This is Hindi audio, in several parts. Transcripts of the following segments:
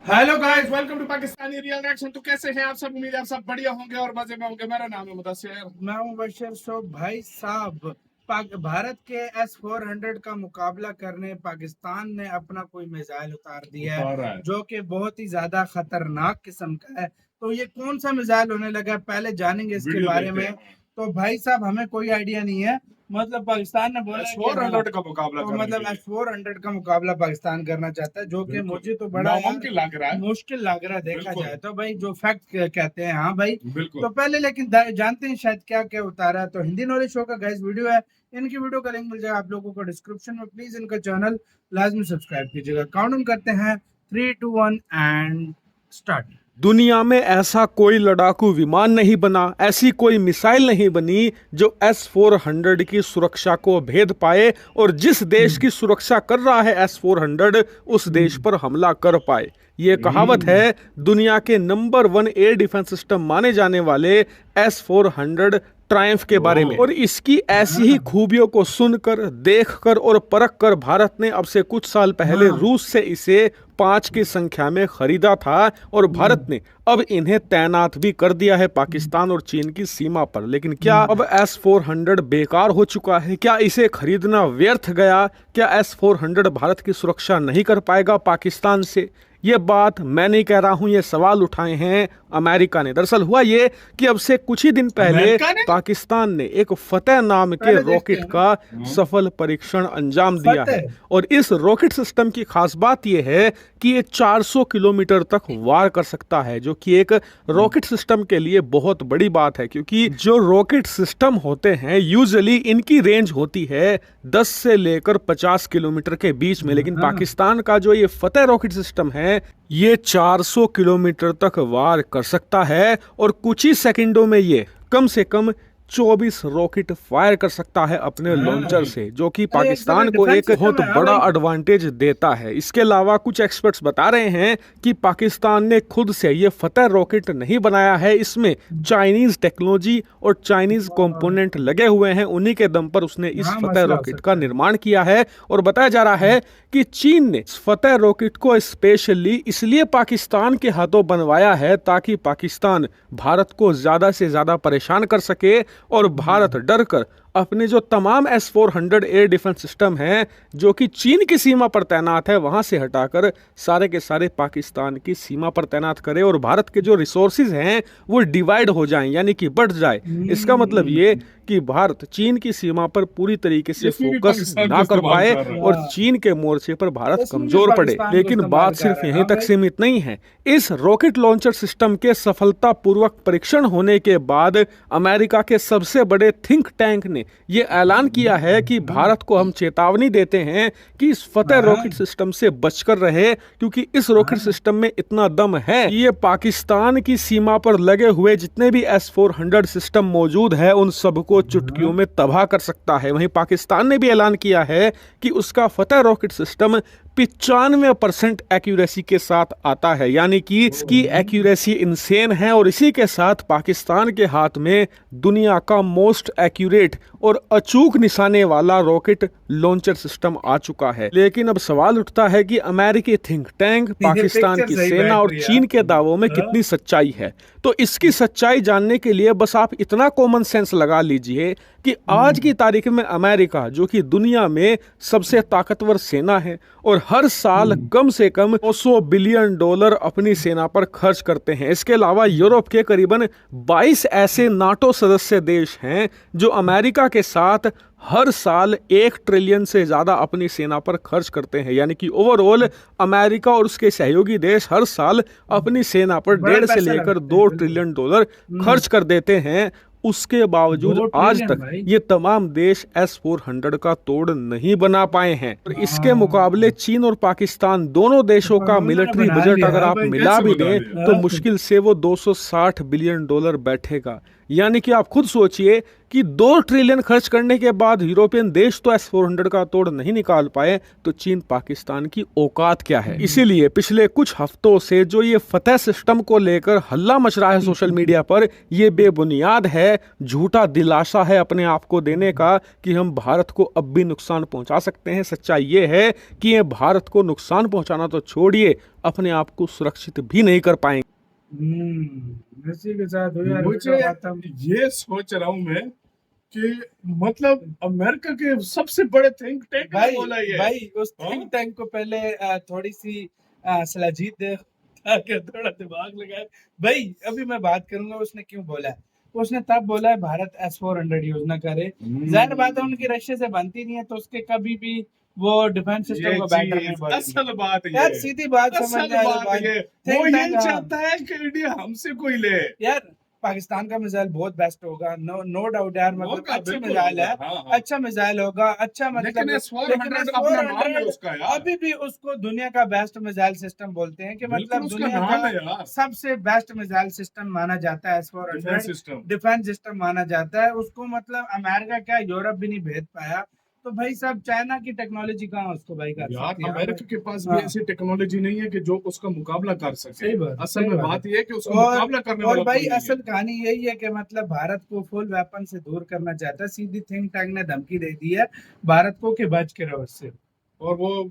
Hello guys, welcome to Pakistani real reaction. तो कैसे हैं आप सब? उम्मीद है आप सब बढ़िया होंगे और मजे में होंगे। मेरा नाम है मुदस्सिर। मैं हूं बशर। सो भाई साहब, भारत के S-400 का मुकाबला करने पाकिस्तान ने अपना कोई मिसाइल उतार दिया है जो कि बहुत ही ज्यादा खतरनाक किस्म का है। तो ये कौन सा मिसाइल होने लगा है, पहले जानेंगे इसके बारे में। तो भाई साहब, हमें कोई आइडिया नहीं है। मतलब पाकिस्तान ने बोला S-400 का मुकाबला तो मतलब S-400 का मुकाबला पाकिस्तान करना चाहता है, जो कि मुझे तो बड़ा नामुमकिन लग रहा है। मुश्किल लग रहा है देखा जाए तो। भाई जो फैक्ट कहते हैं, हाँ भाई। बिल्कुल। तो पहले लेकिन जानते हैं शायद क्या क्या उतारा है। तो हिंदी नॉलेज शो का गाइस वीडियो है, इनकी वीडियो का लिंक मिल जाएगा आप लोगों को डिस्क्रिप्शन में। प्लीज इनका चैनल लाजमी सब्सक्राइब कीजिएगा। काउंट करते हैं 3, 2, 1 एंड स्टार्ट। दुनिया में ऐसा कोई लड़ाकू विमान नहीं बना, ऐसी कोई मिसाइल नहीं बनी जो S-400 की सुरक्षा को भेद पाए और जिस देश की सुरक्षा कर रहा है S-400 उस देश पर हमला कर पाए। ये कहावत है दुनिया के नंबर 1 एयर डिफेंस सिस्टम माने जाने वाले S-400 ट्रायम्फ के बारे में। और इसकी ऐसी ही खूबियों को सुनकर, देखकर और परखकर भारत ने अब से कुछ साल पहले रूस से इसे 5 की संख्या में खरीदा था और भारत ने अब इन्हें तैनात भी कर दिया है पाकिस्तान और चीन की सीमा पर। लेकिन क्या अब S-400 बेकार हो चुका है? क्या इसे खरीदना व्यर्थ गया? क्या S-400 भारत की सुरक्षा नहीं कर पाएगा पाकिस्तान से? ये बात मैं नहीं कह रहा हूं, ये सवाल उठाए हैं अमेरिका ने। दरअसल हुआ ये कि अब से कुछ ही दिन पहले पाकिस्तान ने एक फतेह नाम के रॉकेट का सफल परीक्षण अंजाम दिया है। और इस रॉकेट सिस्टम की खास बात यह है कि ये 400 किलोमीटर तक वार कर सकता है, जो कि एक रॉकेट सिस्टम के लिए बहुत बड़ी बात है, क्योंकि जो रॉकेट सिस्टम होते हैं यूजुअली इनकी रेंज होती है 10 से लेकर 50 किलोमीटर के बीच में। लेकिन पाकिस्तान का जो ये फतेह रॉकेट सिस्टम है ये 400 किलोमीटर तक वार कर सकता है और कुछ ही सेकंडों में ये कम से कम 24 रॉकेट फायर कर सकता है अपने लॉन्चर से, जो कि पाकिस्तान को एक बहुत बड़ा एडवांटेज देता है। इसके अलावा कुछ एक्सपर्ट्स बता रहे हैं कि पाकिस्तान ने खुद से ये फतेह रॉकेट नहीं बनाया है, इसमें चाइनीज टेक्नोलॉजी और चाइनीज कंपोनेंट लगे हुए हैं। उन्हीं के दम पर उसने इस फतेह रॉकेट का निर्माण किया है। और बताया जा रहा है कि चीन ने इस फतेह रॉकेट को स्पेशली इसलिए पाकिस्तान के हाथों बनवाया है ताकि पाकिस्तान भारत को ज्यादा से ज्यादा परेशान कर सके और भारत डरकर अपने जो तमाम S-400 एयर डिफेंस सिस्टम हैं जो कि चीन की सीमा पर तैनात है वहां से हटाकर सारे के सारे पाकिस्तान की सीमा पर तैनात करे और भारत के जो रिसोर्सेज हैं वो डिवाइड हो जाएं, यानी कि बढ़ जाए। इसका मतलब ये कि भारत चीन की सीमा पर पूरी तरीके से फोकस ना कर पाए और चीन के मोर्चे पर भारत कमजोर पड़े। लेकिन बात सिर्फ यहीं तक सीमित नहीं है। इस रॉकेट लॉन्चर सिस्टम के सफलतापूर्वक परीक्षण होने के बाद अमेरिका के सबसे बड़े थिंक टैंक ने ये ऐलान किया है कि भारत को हम चेतावनी देते हैं कि इस फतेह रॉकेट सिस्टम से बचकर रहे, क्योंकि इस रॉकेट सिस्टम में इतना दम है ये पाकिस्तान की सीमा पर लगे हुए जितने भी S-400 सिस्टम मौजूद है उन सबको चुटकियों में तबाह कर सकता है। वहीं पाकिस्तान ने भी ऐलान किया है कि उसका फतेह रॉकेट सिस्टम 95% एक्यूरेसी के साथ आता है, यानी कि इसकी एक्यूरेसी इंसेन है। और इसी के साथ पाकिस्तान के हाथ में दुनिया का मोस्ट एक्यूरेट और अचूक निशाने वाला रॉकेट लॉन्चर सिस्टम आ चुका है। लेकिन अब सवाल उठता है कि अमेरिकी थिंक टैंक, पाकिस्तान की सेना और चीन के दावों में कितनी सच्चाई है। तो इसकी सच्चाई जानने के लिए बस आप इतना कॉमन सेंस लगा लीजिए कि आज की तारीख में अमेरिका, जो कि दुनिया में सबसे ताकतवर सेना है और हर साल कम से कम $200 बिलियन अपनी सेना पर खर्च करते हैं। इसके अलावा यूरोप के करीबन 22 ऐसे नाटो सदस्य देश हैं जो अमेरिका के साथ हर साल 1 ट्रिलियन से ज्यादा अपनी सेना पर खर्च करते हैं, यानी कि ओवरऑल अमेरिका और उसके सहयोगी देश हर साल अपनी सेना पर 1.5 से लेकर $2 ट्रिलियन खर्च कर देते हैं। उसके बावजूद आज तक ये तमाम देश S-400 का तोड़ नहीं बना पाए हैं। और इसके मुकाबले चीन और पाकिस्तान दोनों देशों का मिलिट्री बजट अगर आप मिला भी दें तो मुश्किल से वो $260 बिलियन बैठेगा। यानी कि आप खुद सोचिए कि 2 ट्रिलियन खर्च करने के बाद यूरोपियन देश तो S-400 का तोड़ नहीं निकाल पाए, तो चीन पाकिस्तान की औकात क्या है। इसीलिए पिछले कुछ हफ्तों से जो ये फतेह सिस्टम को लेकर हल्ला मच रहा है सोशल मीडिया पर, ये बेबुनियाद है, झूठा दिलासा है अपने आप को देने का कि हम भारत को अब भी नुकसान पहुंचा सकते हैं। सच्चाई ये है कि ये भारत को नुकसान पहुंचाना तो छोड़िए, अपने आप को सुरक्षित भी नहीं कर पाएंगे। इसी के साथ हुई यार मुझे वीडियो खत्म। ये सोच रहा हूँ मैं कि मतलब अमेरिका के सबसे बड़े थिंक टैंक ने बोला ये। भाई उस हाँ? थिंक टैंक को पहले थोड़ी सी सलाजीत दे ताकि थोड़ा दिमाग लगाए। भाई अभी मैं बात करूंगा उसने क्यों बोला है। उसने तब बोला है भारत S-400 यूज ना करे। जाहिर बात है उनकी रशिया से बनती नहीं है, तो उसके कभी भी वो डिफेंस सिस्टम को बेटर नहीं बोलेंगे। असल बात ये यार सीधी बात समझ असल में आ बात रही ये है। वो Think ये tank, हाँ। चाहता है कि इंडिया हमसे कोई ले। यार पाकिस्तान का मिसाइल बहुत बेस्ट होगा, नो डाउट यार, मतलब होगा, अच्छा बिल्कुल मिसाइल है। होगा, हाँ, हाँ। अच्छा मिसाइल होगा, अच्छा मतलब लेकिन S-400 अपना नाम है उसका यार। अभी भी उसको दुनिया का बेस्ट मिसाइल सिस्टम बोलते हैं कि बिल्कुल मतलब उसका दुनिया नाम है का यार। सबसे बेस्ट मिसाइल सिस्टम माना जाता है defence S-400 system. Defence system माना जाता है उसको। मतलब अमेरिका क्या यूरोप भी नहीं भेज पाया, तो भाई साहब चाइना की टेक्नोलॉजी कहाँ उसको भाई कर यार सकती है। अमेरिका के पास भी हाँ। ऐसी टेक्नोलॉजी नहीं है कि जो उसका मुकाबला कर सके। सही बात, असल सही में बात बात है। ये है कि उसका मुकाबला करने और वाला भाई कोई नहीं असल है। कहानी यही है कि मतलब भारत को फुल वेपन से दूर करना चाहता है। सीधी थिंक टैंक ने धमकी दे दी है भारत को कि बच के रहो इससे। और वो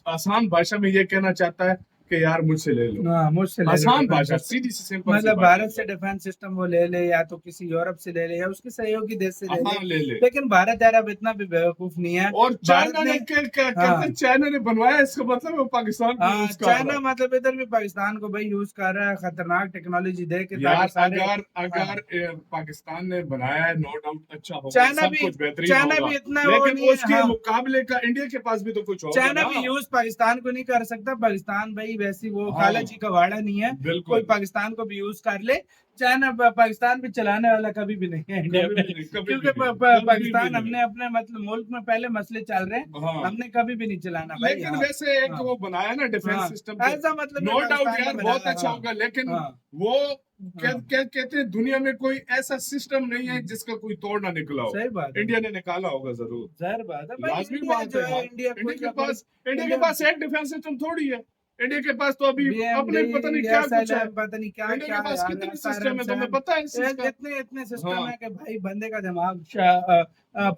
आसान भाषा में ये कहना चाहता है कि यार मुझसे ले लो। हाँ, मुझसे ले लो आसान defense भाषा, system। सीधी सी सिंपल सी मतलब बात भारत है। से डिफेंस सिस्टम वो ले ले, या तो किसी यूरोप से ले ले, या उसके सहयोगी देश से ले हाँ ले। ले ले। लेकिन भारत यार अब इतना भी बेवकूफ नहीं है। और चाइना भारत ने कहते हैं चाइना ने बनवाया, इसका मतलब वो पाकिस्तान को यूज कर रहा चाइना है। मतलब इधर भी पाकिस्तान को भाई यूज कर रहा है, खतरनाक टेक्नोलॉजी दे के यार ताकि सारे। अगर पाकिस्तान ने बनाया है, नो डाउट अच्छा होगा, चाइना सब भी कुछ बेहतरीन चाइना होगा। भी इतना वो लेकिन नहीं है, उसके हाँ। मुकाबले का इंडिया के पास भी तो कुछ होगा चाइना ना। भी यूज पाकिस्तान को नहीं कर सकता। पाकिस्तान भाई वैसी वो हाँ। खाला जी का वाड़ा नहीं है, बिल्कुल। कोई पाकिस्तान को भी यूज कर ले। चाइना पाकिस्तान भी चलाने वाला कभी भी नहीं है इंडिया कभी में, भी नहीं, कभी क्योंकि भी नहीं, पाकिस्तान कभी भी हमने अपने मतलब मुल्क में पहले मसले चल रहे हैं, हाँ। हमने कभी भी नहीं चलाना भाई। लेकिन हाँ। वैसे एक हाँ। वो बनाया ना डिफेंस हाँ। सिस्टम, ऐसा मतलब नो ये डाउट पाकिस्तान यार ने बहुत बनाया, अच्छा हाँ। होगा। लेकिन हाँ। वो हाँ। कहते हैं दुनिया में कोई ऐसा सिस्टम नहीं है जिसका कोई तोड़ ना निकला हो। सही बात है। इंडिया ने निकाला होगा जरूर। जाहिर बात है भाई, लाजमी इंडिया बात जो है है यार। इंडिया इंडिया के पास एक डिफेंस सिस्टम थोड़ी है। इंडिया के पास तो अभी अपने पता नहीं क्या कुछ है। पता नहीं क्या इंडिया क्या के पास है, कितने यार, सिस्टम है, तुम्हें SRM, पता है इस चीज का? इतने इतने सिस्टम हाँ। है कि भाई बंदे का दिमाग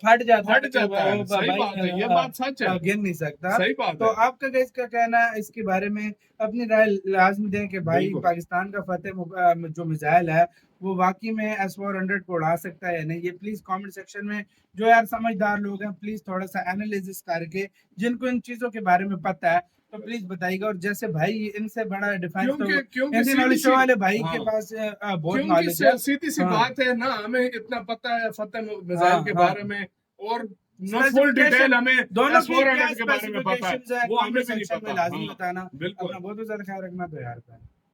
फट जाता फट जाता है। सही बात है, ये बात सच है। गिन नहीं सकता। सही बात तो है। आपका इसका कहना है इसके बारे में अपनी राय लाजमी दें कि भाई बिल्कुल। पाकिस्तान का फतेह जो मिसाइल है वो वाकई में S-400 को उड़ा सकता है या नहीं। ये प्लीज कमेंट सेक्शन में जो यार समझदार लोग हैं प्लीज थोड़ा सा एनालिसिस करके, जिनको इन चीजों के बारे में पता है तो प्लीज बताइएगा। और जैसे भाई इनसे बड़ा डिफेंस तो क्योंकि हिंदी नॉलेज शो वाले भाई हाँ। के पास बहुत क्योंकि नॉलेज है। सीधी सी हाँ। बात है ना, हमें इतना पता है फतेह मिसाइल के हाँ। बारे में, और न फुल डिटेल हमें दोनों की क्या S-400 के बारे में पता है, स्पेसिफिकेशंस है, वो हमें कमेंट भी नहीं सेक्शन में पता। लाजमी हाँ, बताना। बिल्कुल। अपना बहुत ज्यादा ख्याल रखना तो यार।